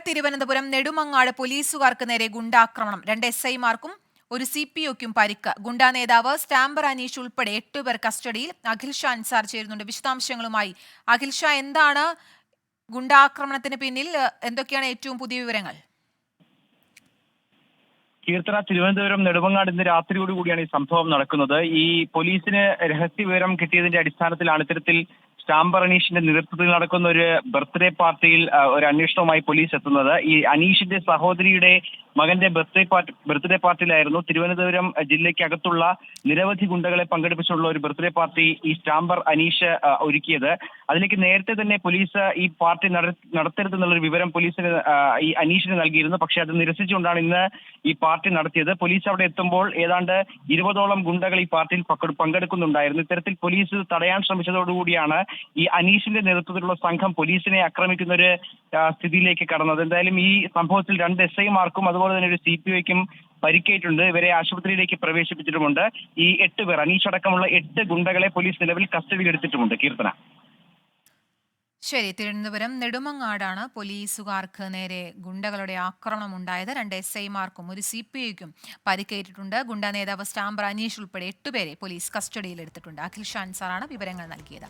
തിരുവനന്തപുരം നെടുമങ്ങാട് പോലീസുകാർക്ക് നേരെ ഗുണ്ടാക്രമണം. 2 SI-മാർക്കും ഒരു CPOയ്ക്കും പരിക്ക്. ഗുണ്ടാ നേതാവ് സ്റ്റാമ്പർ അനീഷ് ഉൾപ്പെടെ 8 പേർ കസ്റ്റഡിയിൽ. അഖിൽ ഷാ അൻസാർ ചേരുന്നുണ്ട് വിശദാംശങ്ങളുമായി. അഖിൽ ഷാ, എന്താണ് ഗുണ്ടാക്രമണത്തിന് പിന്നിൽ? എന്തൊക്കെയാണ് ഏറ്റവും പുതിയ വിവരങ്ങൾ? കീർത്തന, തിരുവനന്തപുരം നെടുമങ്ങാട് ഇന്ന് രാത്രിയോടുകൂടിയാണ് ഈ സംഭവം നടക്കുന്നത്. ഈ പോലീസിന് രഹസ്യ വിവരം കിട്ടിയതിന്റെ അടിസ്ഥാനത്തിലാണ് ഇത്തരത്തിൽ സ്റ്റാമ്പർ അനീഷിന്റെ നേതൃത്വത്തിൽ നടക്കുന്ന ഒരു ബർത്ത്ഡേ പാർട്ടിയിൽ ഒരു അന്വേഷണവുമായി പോലീസ് എത്തുന്നത്. ഈ അനീഷിന്റെ സഹോദരിയുടെ മകന്റെ ബർത്ത്ഡേ പാർട്ടിയിലായിരുന്നു തിരുവനന്തപുരം ജില്ലയ്ക്കകത്തുള്ള നിരവധി ഗുണ്ടകളെ പങ്കെടുപ്പിച്ചുള്ള ഒരു ബർത്ത്ഡേ പാർട്ടി ഈ സ്റ്റാമ്പർ അനീഷ് ഒരുക്കിയത്. അതിലേക്ക് നേരത്തെ തന്നെ പോലീസ് ഈ പാർട്ടി നടത്തരുതെന്നുള്ളൊരു വിവരം പോലീസിന് ഈ അനീഷിന് നൽകിയിരുന്നു. പക്ഷേ അത് നിരസിച്ചുകൊണ്ടാണ് ഇന്ന് ഈ പാർട്ടി നടത്തിയത്. പോലീസ് അവിടെ എത്തുമ്പോൾ ഏതാണ്ട് 20ഓളം ഗുണ്ടകൾ ഈ പാർട്ടിയിൽ പങ്കെടുക്കുന്നുണ്ടായിരുന്നു. ഇത്തരത്തിൽ പോലീസ് തടയാൻ ശ്രമിച്ചതോടുകൂടിയാണ് ഈ അനീഷിന്റെ നേതൃത്വത്തിലുള്ള സംഘം പോലീസിനെ ആക്രമിക്കുന്ന ഒരു സ്ഥിതിയിലേക്ക് കടന്നത്. എന്തായാലും ഈ സംഭവത്തിൽ 2 SI-മാർക്കും അതുപോലെ തന്നെ ഒരു CPOയ്ക്കും പരിക്കേറ്റുണ്ട്. ഇവരെ ആശുപത്രിയിലേക്ക് പ്രവേശിപ്പിച്ചിട്ടുമുണ്ട്. ഈ 8 പേർ, അനീഷ് അടക്കമുള്ള 8 ഗുണ്ടകളെ പോലീസ് നിലവിൽ കസ്റ്റഡിയിൽ എടുത്തിട്ടുമുണ്ട്. കീർത്തന. ശരി, തിരുവനന്തപുരം നെടുമങ്ങാടാണ് പോലീസുകാർക്ക് നേരെ ഗുണ്ടകളുടെ ആക്രമണം ഉണ്ടായത്. 2 SI-മാർക്കും ഒരു CPOയ്ക്കും പരിക്കേറ്റിട്ടുണ്ട്. ഗുണ്ടാ നേതാവ് സ്റ്റാമ്പർ അനീഷ് ഉൾപ്പെടെ 8 പേരെ പോലീസ് കസ്റ്റഡിയിൽ എടുത്തിട്ടുണ്ട്. അഖിൽ ഷാ അൻസാറാണ് വിവരങ്ങൾ നൽകിയത്.